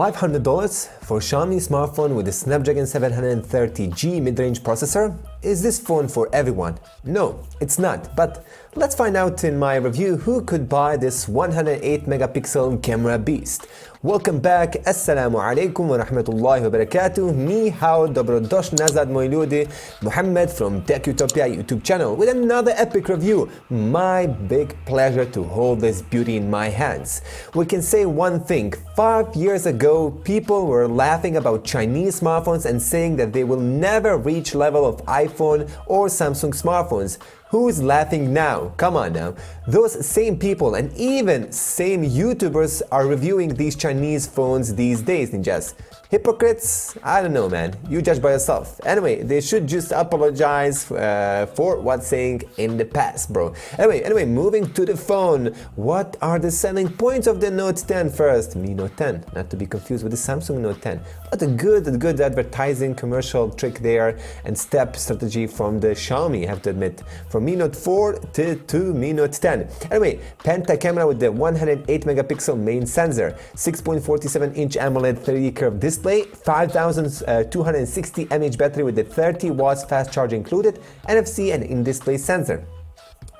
$500 for Xiaomi smartphone with a Snapdragon 730G mid-range processor? Is this phone for everyone? No, it's not, but let's find out in my review who could buy this 108 megapixel camera beast. Welcome back, assalamu alaikum wa rahmatullahi wa barakatuh. Ni hao, dobrodosh nazad moi ljudi, Muhammad from TechUtopia YouTube channel with another epic review. My big pleasure to hold this beauty in my hands. We can say one thing, 5 years ago, people were laughing about Chinese smartphones and saying that they will never reach level of iPhone or Samsung smartphones. Who's laughing now? Come on now. Those same people and even same YouTubers are reviewing these Chinese phones these days, ninjas. Hypocrites? I don't know, man. You judge by yourself. Anyway, they should just apologize for what's saying in the past, bro. Anyway, moving to the phone. What are the selling points of the Note 10 first? Mi Note 10, not to be confused with the Samsung Note 10. But a good advertising commercial trick there and step strategy from the Xiaomi, I have to admit. From Mi Note 4 to Mi Note 10. Anyway, penta camera with the 108 megapixel main sensor, 6.47 inch AMOLED 3D curved display, 5260 mAh battery with the 30 watts fast charge included, NFC and in-display sensor.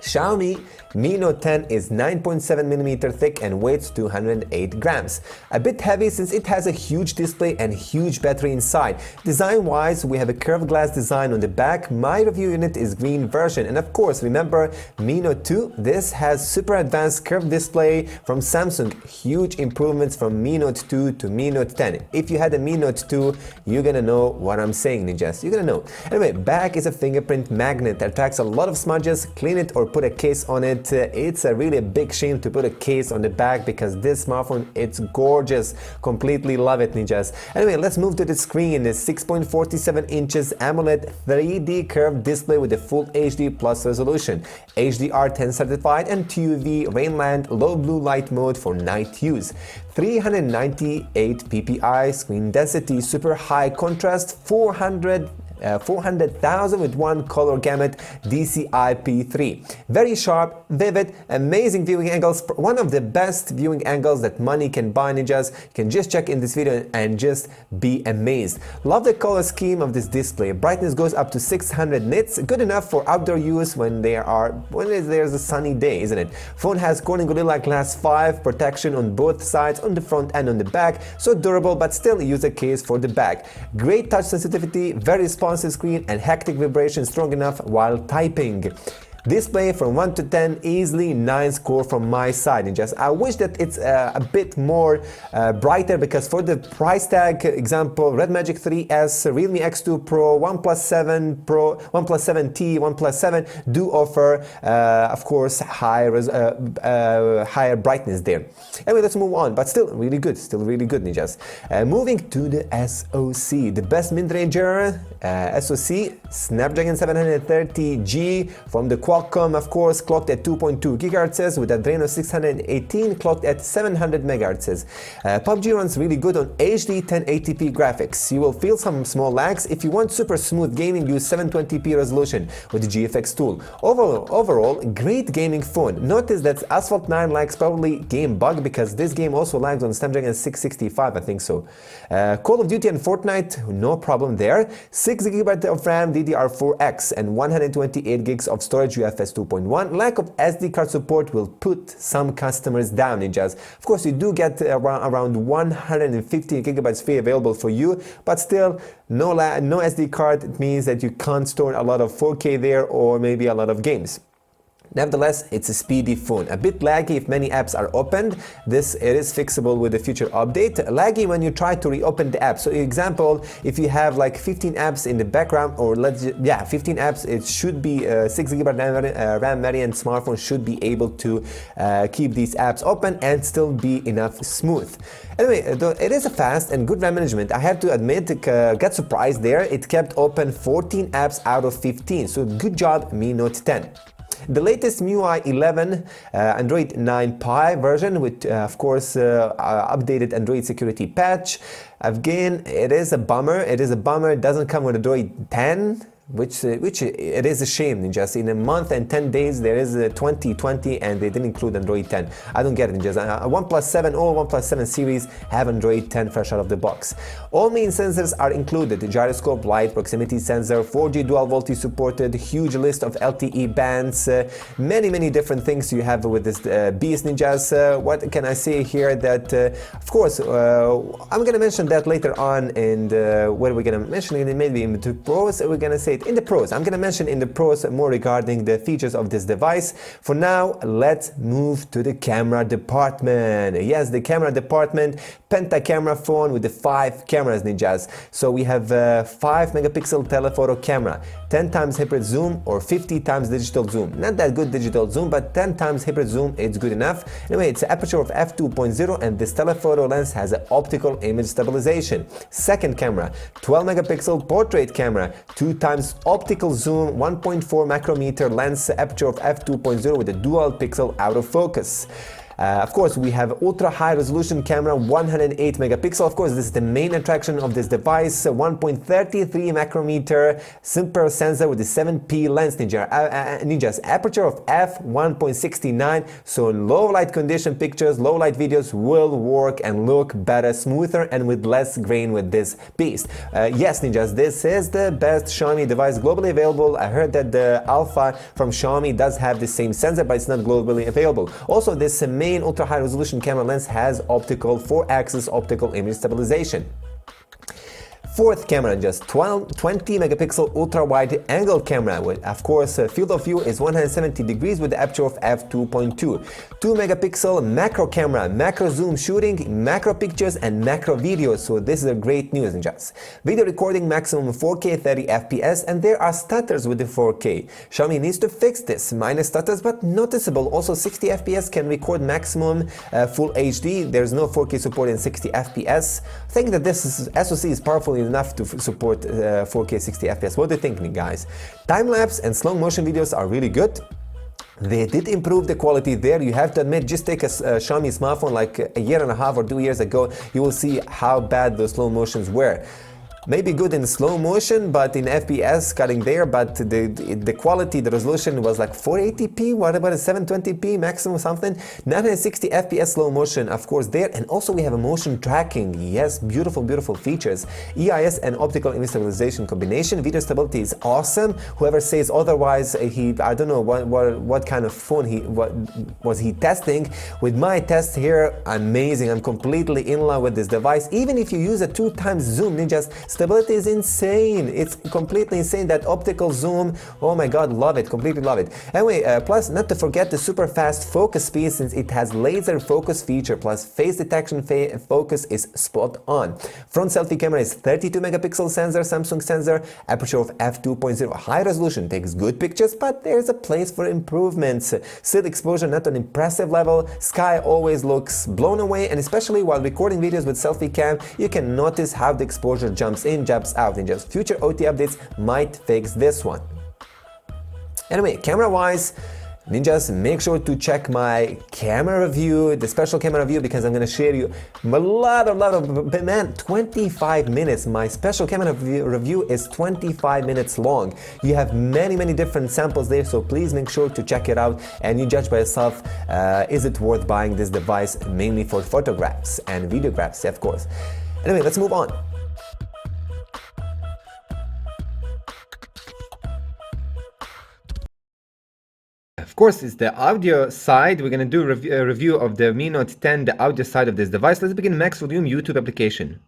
Xiaomi Mi Note 10 is 9.7mm thick and weighs 208 grams. A bit heavy since it has a huge display and huge battery inside. Design-wise, we have a curved glass design on the back. My review unit is green version. And of course, remember Mi Note 2? This has super advanced curved display from Samsung. Huge improvements from Mi Note 2 to Mi Note 10. If you had a Mi Note 2, you're gonna know what I'm saying, ninjas. You're gonna know. Anyway, back is a fingerprint magnet that attracts a lot of smudges. Clean it or put a case on it. It's a really big shame to put a case on the back because this smartphone, it's gorgeous. Completely love it, ninjas. Anyway, let's move to the screen. The 6.47 inches AMOLED 3D curved display with a full HD plus resolution, HDR10 certified and TUV Rainland low blue light mode for night use. 398 ppi screen density, super high contrast, 400,000 with one color gamut DCI-P3. Very sharp, vivid, amazing viewing angles. One of the best viewing angles that money can buy, ninjas. You can just check in this video and just be amazed. Love the color scheme of this display. Brightness goes up to 600 nits, good enough for outdoor use when there's a sunny day, isn't it? Phone has Corning Gorilla Glass 5 protection on both sides, on the front and on the back, so durable but still use a case for the back. Great touch sensitivity, very responsive screen and hectic vibration strong enough while typing. Display from 1 to 10, easily 9 score from my side. And just I wish that it's a bit more brighter because for the price tag, example, Red Magic 3S, Realme X2 Pro, OnePlus 7 Pro, OnePlus 7T, OnePlus 7 do offer, of course, higher brightness there. Anyway, let's move on, but still really good, ninjas. Moving to the SoC, the best mid-ranger SoC, Snapdragon 730G from the Qualcomm, of course, clocked at 2.2 GHz with Adreno 618 clocked at 700 MHz. Pubg runs really good on HD 1080p graphics. You will feel some small lags. If you want super smooth gaming, use 720p resolution with the GFX tool. Overall, great gaming phone. Notice that Asphalt 9 lags probably game bug because this game also lags on Snapdragon 665, I think so. Call of Duty and Fortnite, no problem there. 6GB of RAM DDR4X and 128 gigs of storage UFS 2.1. Lack of SD card support will put some customers down, ninjas. Of course, you do get around 150 gigabytes free available for you, but still, no SD card. It means that you can't store a lot of 4K there or maybe a lot of games. Nevertheless, it's a speedy phone. A bit laggy if many apps are opened. It is fixable with the future update. Laggy when you try to reopen the app. So example, if you have like 15 apps in the background or 15 apps, it should be 6GB RAM variant smartphone should be able to keep these apps open and still be enough smooth. Anyway, it is a fast and good RAM management. I have to admit, got surprised there. It kept open 14 apps out of 15. So good job, Mi Note 10. The latest MIUI 11 Android 9 Pie version with, of course, updated Android security patch. Again, it is a bummer. It doesn't come with Android 10 which it is a shame, ninjas. In a month and 10 days there is a 2020 and they didn't include Android 10. I don't get it, ninjas. OnePlus 7, all OnePlus 7 series have Android 10 fresh out of the box. All main sensors are included: gyroscope, light, proximity sensor, 4G dual voltage supported, huge list of LTE bands, many different things you have with this beast, ninjas. What can I say here? That of course I'm gonna mention that later on, and where we're gonna mention it, maybe in the pros. We're gonna say it in the pros. I'm gonna mention in the pros more regarding the features of this device. For now, let's move to the camera department. Yes, the camera department, penta camera phone with the 5 cameras, ninjas. So we have 5 megapixel telephoto camera, 10 times hybrid zoom or 50 times digital zoom. Not that good digital zoom, but 10 times hybrid zoom, it's good enough. Anyway, it's an aperture of f2.0 and this telephoto lens has an optical image stabilization. Second camera, 12 megapixel portrait camera, 2 times optical zoom, 1.4 macrometer lens, aperture of f2.0 with a dual pixel autofocus. Of course, we have ultra high resolution camera, 108 megapixel. Of course, this is the main attraction of this device. 1.33 macrometer simple sensor with the 7p lens, ninjas. Aperture of f1.69. So low light condition pictures, low light videos will work and look better, smoother, and with less grain with this beast. Yes, ninjas, this is the best Xiaomi device globally available. I heard that the Alpha from Xiaomi does have the same sensor, but it's not globally available. Also, this main ultra high resolution camera lens has optical 4-axis optical image stabilization. Fourth camera, just 20 megapixel ultra wide angle camera with, of course, field of view is 170 degrees with the aperture of f2.2. 2 megapixel macro camera, macro zoom shooting, macro pictures and macro videos. So this is a great news, ninjas. Video recording maximum 4K 30 FPS, and there are stutters with the 4K. Xiaomi needs to fix this. Minor stutters but noticeable. Also 60 FPS can record maximum full HD. There's no 4K support in 60 FPS. I think that this SoC is powerful enough to support 4K 60 FPS. What do you think, guys? Time-lapse and slow motion videos are really good. They did improve the quality there. You have to admit, just take a Xiaomi smartphone like a year and a half or 2 years ago, you will see how bad those slow motions were. Maybe good in slow motion, but in FPS cutting there, but the quality, the resolution was like 480p, what about a 720p maximum something? 960 FPS slow motion, of course, there. And also we have a motion tracking. Yes, beautiful features. EIS and optical image stabilization combination. Video stability is awesome. Whoever says otherwise, I don't know what kind of phone was he testing. With my test here, amazing. I'm completely in love with this device. Even if you use a 2 times zoom, ninjas, stability is insane. It's completely insane. That optical zoom, oh my god, love it, completely love it. Anyway, plus not to forget the super fast focus speed, since it has laser focus feature, plus face detection focus is spot on. Front selfie camera is 32 megapixel sensor, Samsung sensor, aperture of f2.0, high resolution, takes good pictures, but there's a place for improvements. Still exposure not an impressive level, sky always looks blown away, and especially while recording videos with selfie cam, you can notice how the exposure jumps in, jumps out, and just future OT updates might fix this one. Anyway, camera wise, ninjas, make sure to check my camera review, the special camera review, because I'm going to share you a lot of, man, 25 minutes. My special camera review is 25 minutes long. You have many different samples there, so please make sure to check it out and you judge by yourself, is it worth buying this device, mainly for photographs and videographs, of course. Anyway, let's move on. Of course, it's the audio side. We're going to do a review of the Mi Note 10, the audio side of this device. Let's begin max volume YouTube application.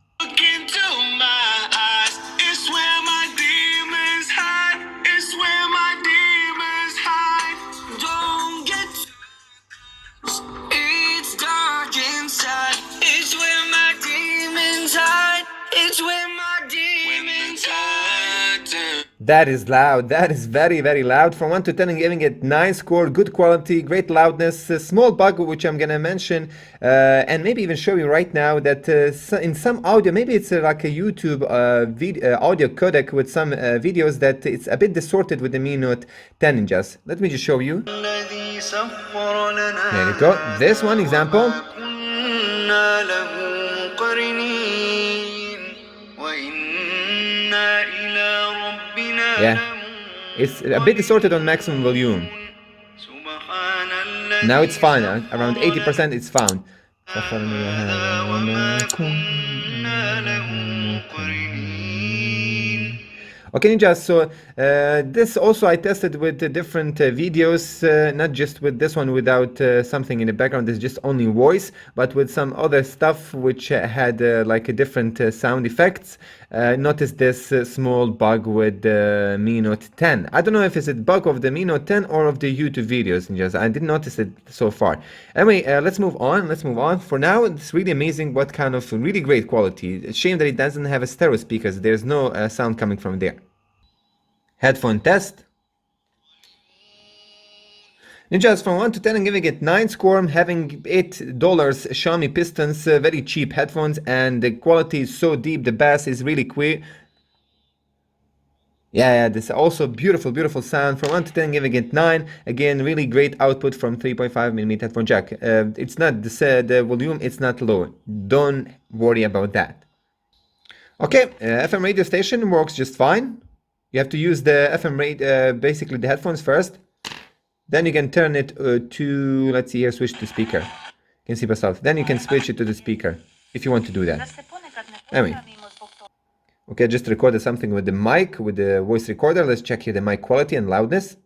That is loud. That is very loud. From 1 to 10, I'm giving it 9 score. Good quality, great loudness. A small bug which I'm gonna mention and maybe even show you right now that in some audio, maybe it's like a YouTube audio codec with some videos, that it's a bit distorted with the Mi Note 10 ninjas. Let me just show you. There you go. This one example. Yeah, It's a bit distorted on maximum volume. Now it's fine, around 80% it's found. Okay, Ninja, so this also I tested with different videos, not just with this one without something in the background, it's just only voice, but with some other stuff which had like a different sound effects. Notice this small bug with the Mi Note 10. I don't know if it's a bug of the Mi Note 10 or of the YouTube videos, Ninjas. I didn't notice it so far. Anyway, let's move on. Let's move on. For now, it's really amazing what kind of really great quality. It's a shame that it doesn't have a stereo speakers. There's no sound coming from there. Headphone test. Ninjas, from 1 to 10, I'm giving it 9 score, having $8 Xiaomi Pistons, very cheap headphones, and the quality is so deep, the bass is really clear. Yeah, this is also beautiful, beautiful sound. From 1 to 10, giving it 9. Again, really great output from 3.5mm headphone jack. It's not the volume, it's not low. Don't worry about that. Okay, FM radio station works just fine. You have to use the FM radio, basically the headphones first. Then you can turn it to, let's see here, switch to speaker. You can see yourself. Then you can switch it to the speaker if you want to do that. Anyway. Okay, I just recorded something with the mic, with the voice recorder. Let's check here the mic quality and loudness.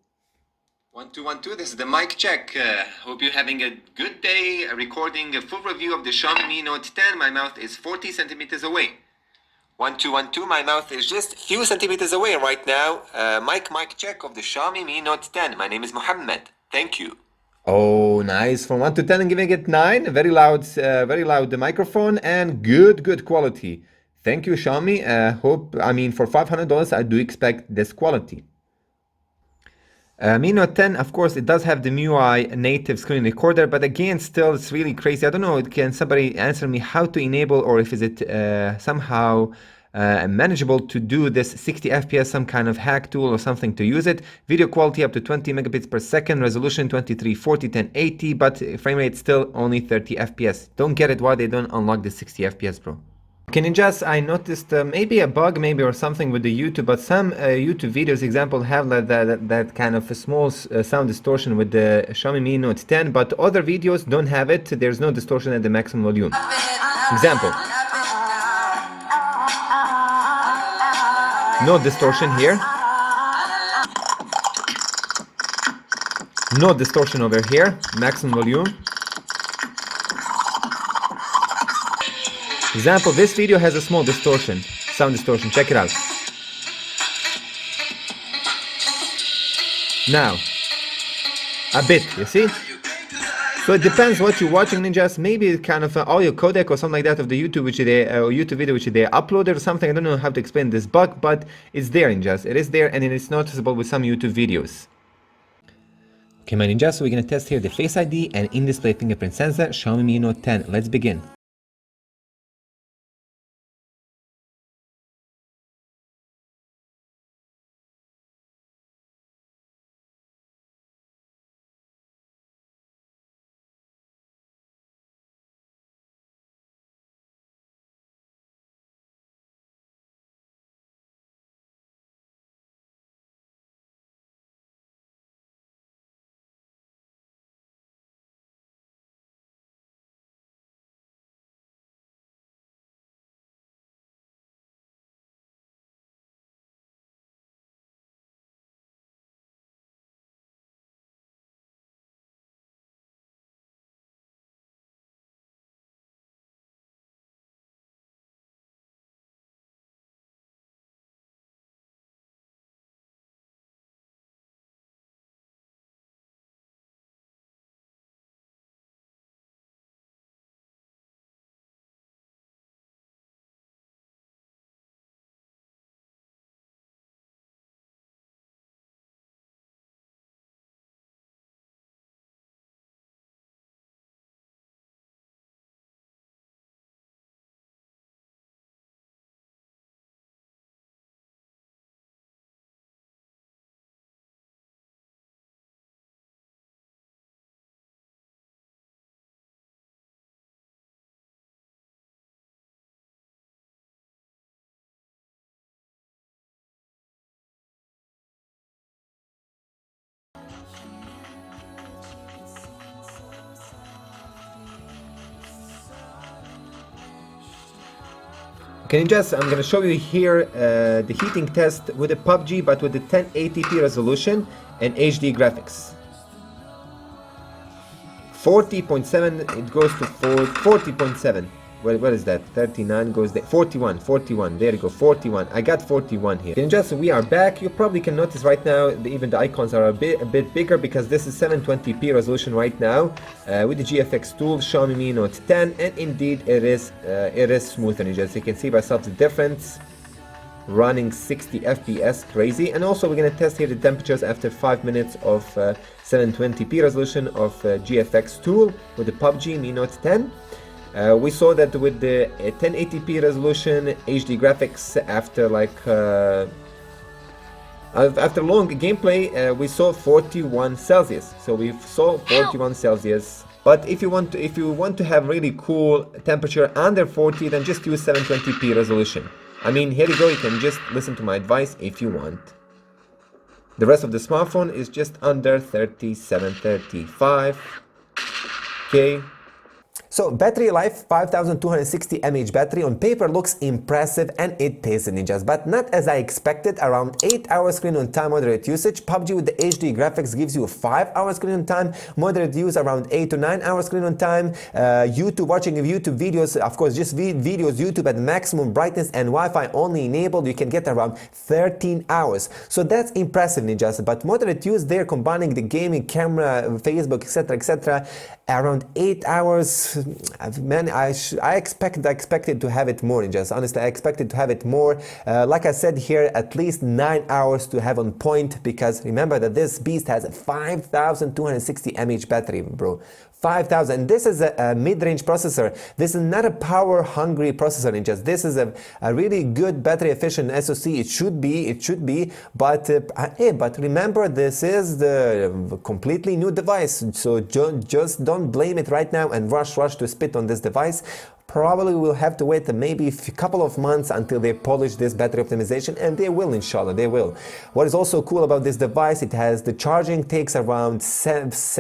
1 2 1 2, this is the mic check. Hope you're having a good day. Recording a full review of the Xiaomi Mi Note 10. My mouth is 40 centimeters away. 1 2 1 2, my mouth is just a few centimeters away right now. Mic check of the Xiaomi Mi Note 10. My name is Mohammed. Thank you. Oh, nice. From 1 to 10, I'm giving it 9. Very loud the microphone and good quality. Thank you, Xiaomi. For $500, I do expect this quality. Mi Note 10, of course, it does have the MIUI native screen recorder, but again, still, it's really crazy. I don't know, can somebody answer me how to enable, or if is it somehow manageable to do this 60 FPS, some kind of hack tool or something to use it. Video quality up to 20 megabits per second, resolution 2340 1080, but frame rate still only 30 FPS. Don't get it why they don't unlock the 60 FPS, bro. Okay, Ninjas, I noticed maybe a bug, or something with the YouTube, but some YouTube videos, example, have that kind of a small sound distortion with the Xiaomi Mi Note 10, but other videos don't have it. There's no distortion at the maximum volume. Example. No distortion here. No distortion over here. Maximum volume. Example, this video has a small distortion, sound distortion. Check it out. Now, a bit, you see? So it depends what you're watching, Ninjas. Maybe kind of an audio codec or something like that of the YouTube YouTube video which they uploaded or something. I don't know how to explain this bug, but it's there, Ninjas. It is there and it is noticeable with some YouTube videos. Okay, my Ninjas, so we're gonna test here the Face ID and in-display fingerprint sensor, Xiaomi Mi Note 10. Let's begin. Okay, just I'm gonna show you here the heating test with the Pubg, but with the 1080p resolution and HD graphics. 40.7, it goes to 40.7. What is that? 39 goes there. 41. There you go. 41. I got 41 here. And just we are back. You probably can notice right now even the icons are a bit bigger because this is 720p resolution right now with the GFX tool, Xiaomi Mi Note 10, and indeed it is smoother. As you can see by yourself the difference. Running 60 FPS, crazy. And also we're gonna test here the temperatures after 5 minutes of 720p resolution of GFX tool with the Pubg Mi Note 10. We saw that with the 1080p resolution HD graphics after after long gameplay we saw 41 Celsius. So we saw 41 Celsius. But if you want to have really cool temperature under 40, then just use 720p resolution. I mean, here you go, you can just listen to my advice if you want. The rest of the smartphone is just under 37, 35. Okay. So battery life, 5260 mAh battery on paper looks impressive and it is ninjas, but not as I expected. Around 8 hours screen on time, moderate usage. Pubg with the HD graphics gives you 5 hours screen on time, moderate use around 8 to 9 hours screen on time. YouTube, watching YouTube videos, of course just videos, YouTube at maximum brightness and Wi-Fi only enabled, you can get around 13 hours. So that's impressive ninjas, but moderate use there, combining the gaming, camera, Facebook, etc, around 8 hours. Man, I expected to have it more ninjas. Honestly, I expected to have it more. Like I said here, at least 9 hours to have on point, because remember that this beast has a 5260 mAh battery, bro. 5000. This is a mid-range processor. This is not a power-hungry processor ninjas. This is a really good battery-efficient SoC. It should be. But but remember, this is the completely new device. So just don't blame it right now and rush to spit on this device. Probably we'll have to wait maybe a couple of months until they polish this battery optimization, and they will, inshallah, they will. What is also cool about this device, it has the charging takes around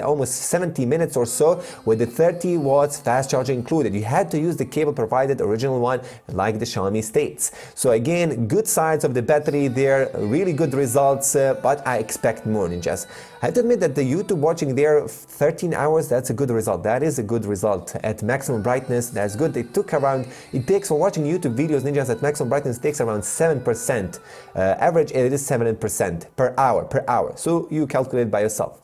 almost 70 minutes or so with the 30 watts fast charging included. You had to use the cable provided, original one, like the Xiaomi states. So again, good sides of the battery there, really good results, but I expect more ninjas. I have to admit that the YouTube watching there 13 hours, that's a good result. That is a good result. At maximum brightness, that's good. It takes for watching YouTube videos ninjas at maximum brightness takes around 7%. Average it is 7% per hour. So you calculate by yourself.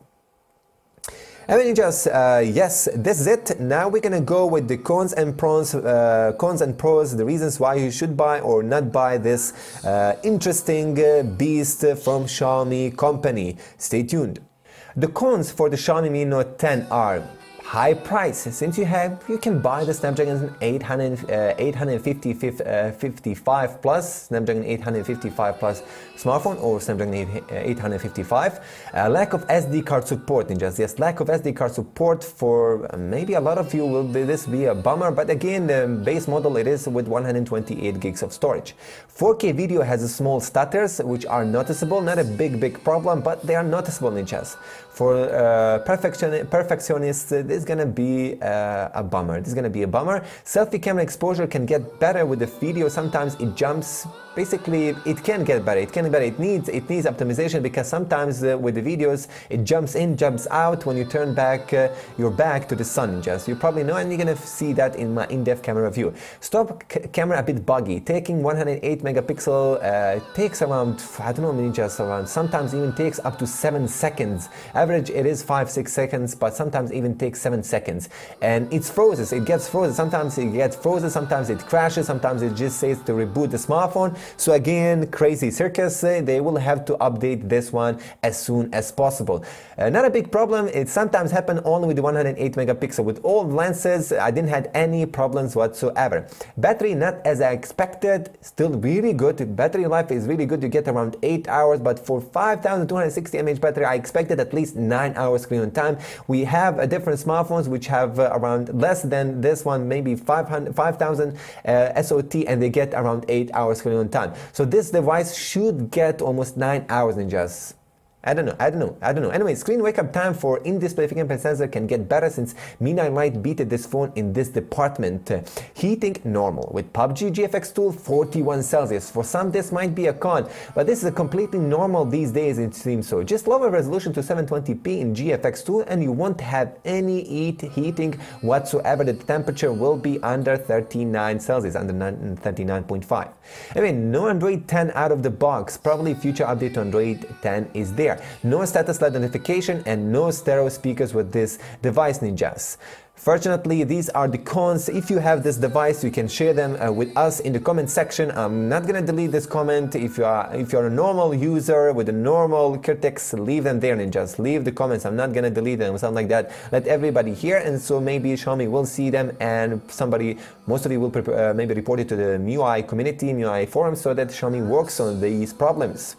And ninjas, yes, this is it. Now we're gonna go with the cons and pros, the reasons why you should buy or not buy this interesting beast from Xiaomi company. Stay tuned. The cons for the Xiaomi Mi Note 10 are high price. Since you can buy the Snapdragon 855 plus, Snapdragon 855 plus smartphone, or Snapdragon 855. Lack of SD card support ninjas. Yes, lack of SD card support for maybe a lot of you will be a bummer, but again, the base model it is with 128 gigs of storage. 4K video has small stutters which are noticeable, not a big problem, but they are noticeable ninjas. For perfectionists, this is gonna be a bummer. Selfie camera exposure can get better with the video. Sometimes it jumps. Basically, it can get better. It needs optimization, because sometimes with the videos it jumps in, jumps out when you turn back your back to the sun. Just you probably know, and you're gonna see that in my in-depth camera review. Stop camera a bit buggy. Taking 108 megapixel takes around, I don't know, just around, sometimes even takes up to 7 seconds. Average it is 5-6 seconds, but sometimes even takes 7 seconds. And it gets frozen. Sometimes it gets frozen, sometimes it crashes, sometimes it just says to reboot the smartphone. So again, crazy circus. They will have to update this one as soon as possible. Not a big problem. It sometimes happens only with the 108 megapixel. With all lenses, I didn't have any problems whatsoever. Battery not as I expected. Still really good. Battery life is really good. You get around 8 hours, but for 5260 mAh battery, I expected at least 9 hours screen on time. We have different smartphones which have around less than this one, maybe 5000 SOT, and they get around 8 hours screen on time. So this device should get almost 9 hours ninjas. I don't know. Anyway, screen wake up time for in-display fingerprint sensor can get better since Mi Note Lite beat this phone in this department. Heating normal. With Pubg GFX tool 41 Celsius. For some this might be a con, but this is completely normal these days, it seems so. Just lower resolution to 720p in GFX tool and you won't have any heating whatsoever. The temperature will be under 39 Celsius, under 39.5. Anyway, no Android 10 out of the box. Probably future update to Android 10 is there. No status light notification and no stereo speakers with this device, ninjas. Fortunately, these are the cons. If you have this device, you can share them with us in the comment section. I'm not gonna delete this comment. If you're a normal user with a normal critics, leave them there, ninjas. Leave the comments. I'm not gonna delete them or something like that. Let everybody hear, and so maybe Xiaomi will see them, and most of you will maybe report it to the MIUI community, MIUI forum, so that Xiaomi works on these problems.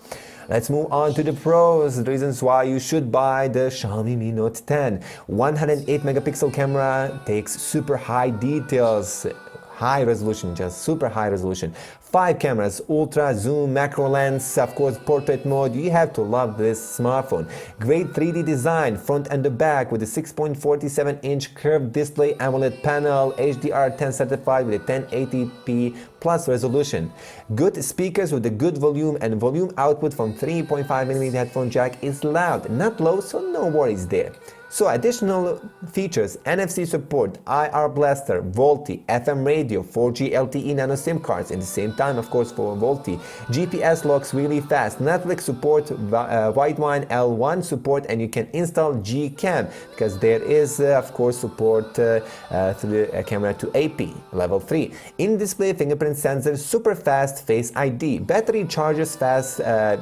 Let's move on to the pros, the reasons why you should buy the Xiaomi Mi Note 10. 108 megapixel camera, takes super high details, high resolution, just super high resolution. 5 cameras, ultra zoom, macro lens, of course portrait mode. You have to love this smartphone. Great 3D design, front and the back, with a 6.47-inch curved display, AMOLED panel, HDR10 certified with a 1080p plus resolution. Good speakers with a good volume, and volume output from 3.5mm headphone jack is loud, not low, so no worries there. So additional features: NFC support, IR blaster, VoLTE, FM radio, 4G LTE nano SIM cards in the same time, of course, for VoLTE. GPS locks really fast. Netflix support, Widevine L1 support, and you can install Gcam because there is, of course, support through the camera to AP level 3. In-display fingerprint sensor, super fast Face ID. Battery charges fast, around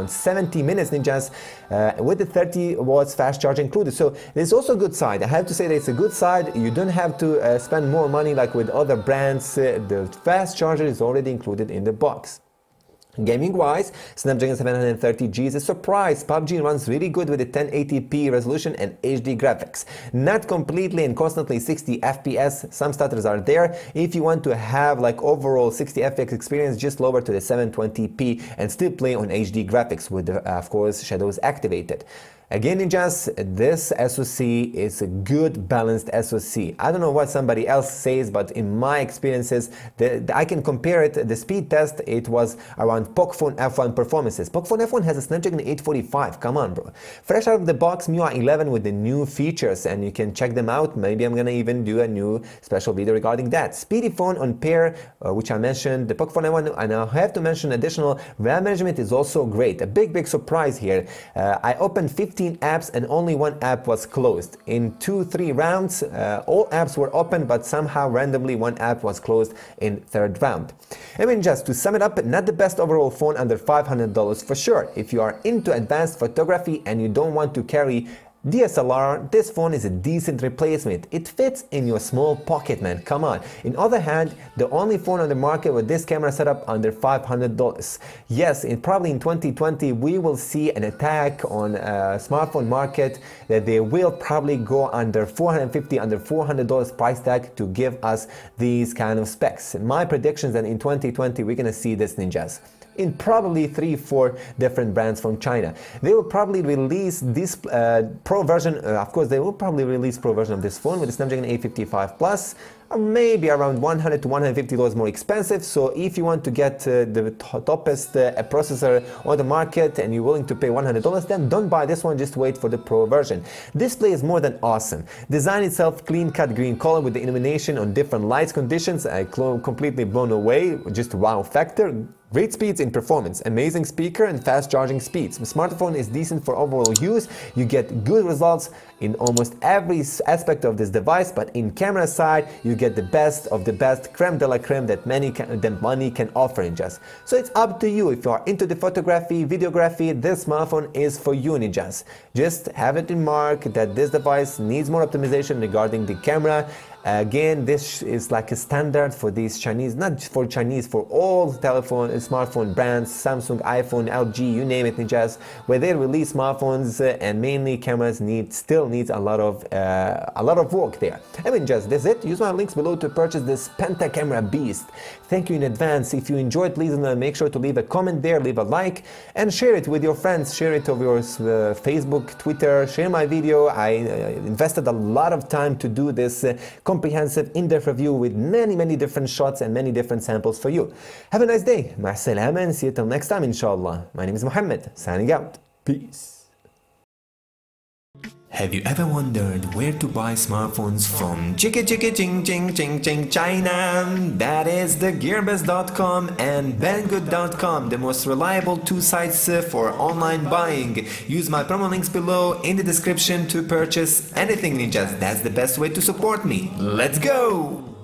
70 minutes, ninjas. With the 30 watts fast charge included. So there's also a good side. I have to say that it's a good side. You don't have to spend more money like with other brands. The fast charger is already included in the box. Gaming wise, Snapdragon 730G is a surprise. Pubg runs really good with a 1080p resolution and HD graphics. Not completely and constantly 60 FPS, some stutters are there. If you want to have like overall 60 FPS experience, just lower to the 720p and still play on HD graphics with of course shadows activated. Again, ninjas, this SoC is a good balanced SoC. I don't know what somebody else says, but in my experiences, I can compare it. The speed test, it was around Pocophone F1 performances. Pocophone F1 has a Snapdragon 845. Come on, bro. Fresh out of the box, MIUI 11 with the new features, and you can check them out. Maybe I'm gonna even do a new special video regarding that. Speedy phone on pair, which I mentioned, the Pocophone F1, and I have to mention additional RAM management is also great. A big surprise here. I opened 15 apps and only one app was closed. In 2-3 rounds, all apps were open, but somehow randomly one app was closed in third round. I mean, just to sum it up, not the best overall phone under $500 for sure. If you are into advanced photography and you don't want to carry DSLR, this phone is a decent replacement. It fits in your small pocket, man, come on. On other hand, the only phone on the market with this camera setup under $500. Yes, probably in 2020 we will see an attack on smartphone market that they will probably go under $450, under $400 price tag to give us these kind of specs. My prediction is that in 2020 we're gonna see this, ninjas, in probably 3-4 different brands from China. They will probably release this Pro version, of course they will probably release Pro version of this phone with the Snapdragon 855 Plus, maybe around $100 to $150 more expensive. So if you want to get the toppest processor on the market and you're willing to pay $100, then don't buy this one, just wait for the Pro version. Display is more than awesome. Design itself, clean cut green color with the illumination on different light conditions. I completely blown away, just wow factor. Great speeds in performance, amazing speaker and fast charging speeds. The smartphone is decent for overall use. You get good results in almost every aspect of this device, but in camera side, you get the best of the best, creme de la creme that money can offer in just. So it's up to you. If you are into the photography, videography, this smartphone is for you, ninjas. Just have it in mind that this device needs more optimization regarding the camera. Again, this is like a standard for these Chinese, not for Chinese, for all smartphone brands, Samsung, iPhone, LG, you name it, ninjas. Where they release smartphones and mainly cameras still needs a lot of work there. I mean, just that's it. Use my links below to purchase this Penta camera beast. Thank you in advance. If you enjoyed, please make sure to leave a comment there, leave a like, and share it with your friends. Share it over your Facebook, Twitter. Share my video. I invested a lot of time to do this comprehensive, in-depth review with many different shots and many different samples for you. Have a nice day. مع السلامة, and see you till next time, inshallah. My name is Mohammed, signing out. Peace. Have you ever wondered where to buy smartphones from? China. That is the gearbest.com and banggood.com, the most reliable two sites for online buying. Use my promo links below in the description to purchase anything, ninjas. That's the best way to support me. Let's go!